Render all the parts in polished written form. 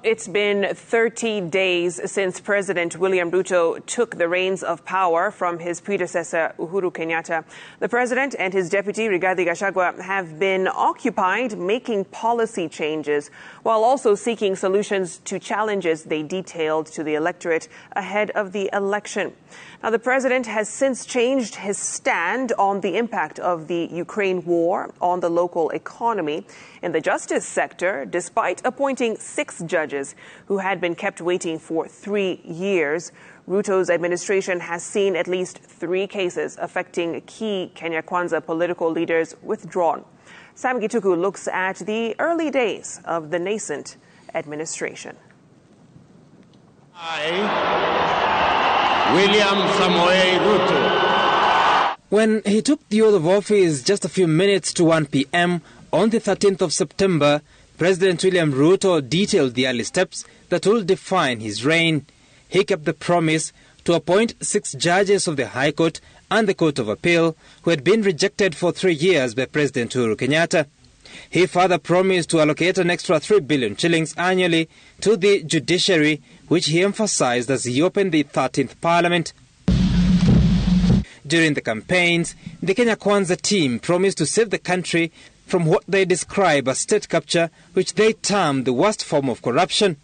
It's been 30 days since President William Ruto took the reins of power from his predecessor, Uhuru Kenyatta. The president and his deputy, Rigathi Gachagua, have been occupied making policy changes while also seeking solutions to challenges they detailed to the electorate ahead of the election. Now, the president has since changed his stand on the impact of the Ukraine war on the local economy. In the justice sector, despite appointing 6 judges who had been kept waiting for 3 years, Ruto's administration has seen at least 3 cases affecting key Kenya Kwanza political leaders withdrawn. Sam Gituku looks at the early days of the nascent administration. William Ruto. When he took the oath of office just a few minutes to 1 p.m. on the 13th of September, President William Ruto detailed the early steps that will define his reign. He kept the promise to appoint 6 judges of the High Court and the Court of Appeal who had been rejected for 3 years by President Uhuru Kenyatta. He further promised to allocate an extra 3 billion shillings annually to the judiciary, which he emphasized as he opened the 13th Parliament. During the campaigns, the Kenya Kwanza team promised to save the country from what they describe as state capture, which they termed the worst form of corruption.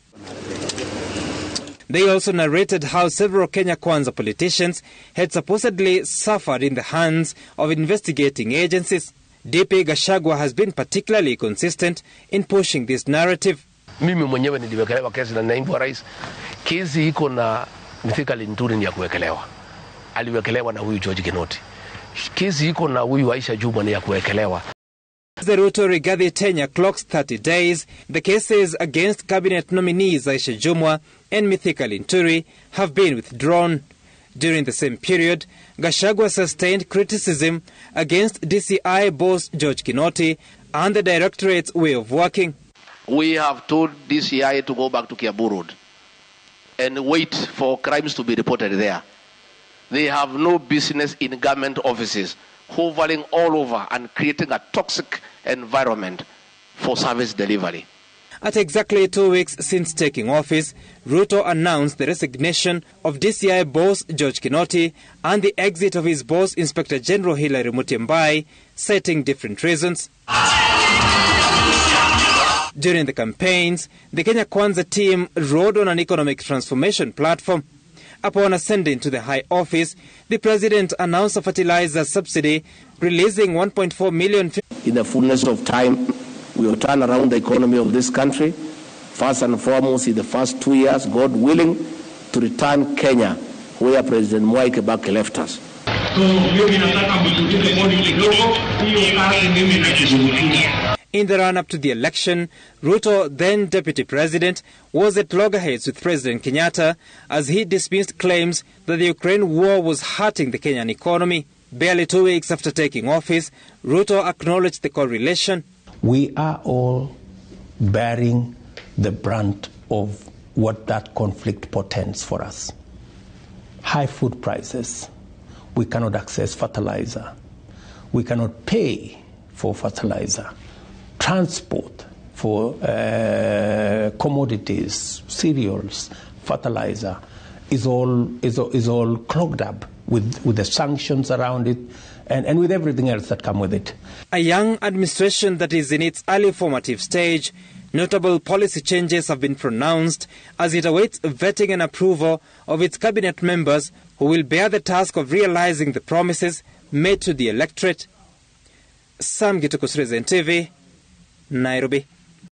They also narrated how several Kenya Kwanza politicians had supposedly suffered in the hands of investigating agencies. DP Gachagua has been particularly consistent in pushing this narrative. Mimi mwenyewe niliwekelewa kesi na naibu wa rais. Kesi iko na mithikali nturi ni ya kuwekelewa. Aliwekelewa na huyu George Kinoti. Kesi iko na huyu Aisha Juma ni ya kuwekelewa. The Ruto Rigathi tenure clocks 30 days. The cases against cabinet nominees Aisha Jumwa and Mithika Linturi have been withdrawn. During the same period, Gachagua sustained criticism against DCI boss George Kinoti and the directorate's way of working. We have told DCI to go back to Kiambu Road and wait for crimes to be reported there. They have no business in government offices, hovering all over and creating a toxic environment for service delivery. At exactly 2 weeks since taking office, Ruto announced the resignation of DCI boss George Kinoti and the exit of his boss Inspector General Hilary Mutyambai, citing different reasons. During the campaigns, the Kenya Kwanza team rode on an economic transformation platform. Upon ascending to the high office, the president announced a fertilizer subsidy, releasing 1.4 million. In the fullness of time, we will turn around the economy of this country. First and foremost, in the first 2 years, God willing, to return Kenya where President Mwai Kibaki left us. In the run-up to the election, Ruto, then deputy president, was at loggerheads with President Kenyatta as he dismissed claims that the Ukraine war was hurting the Kenyan economy. Barely 2 weeks after taking office, Ruto acknowledged the correlation. We are all bearing the brunt of what that conflict portends for us. High food prices. We cannot access fertilizer. We cannot pay for fertilizer. Transport for commodities, cereals, fertilizer is all clogged up with the sanctions around it and with everything else that come with it. A young administration that is in its early formative stage, notable policy changes have been pronounced as it awaits vetting and approval of its cabinet members who will bear the task of realizing the promises made to the electorate. Sam Gituku, Citizen TV, Nairobi.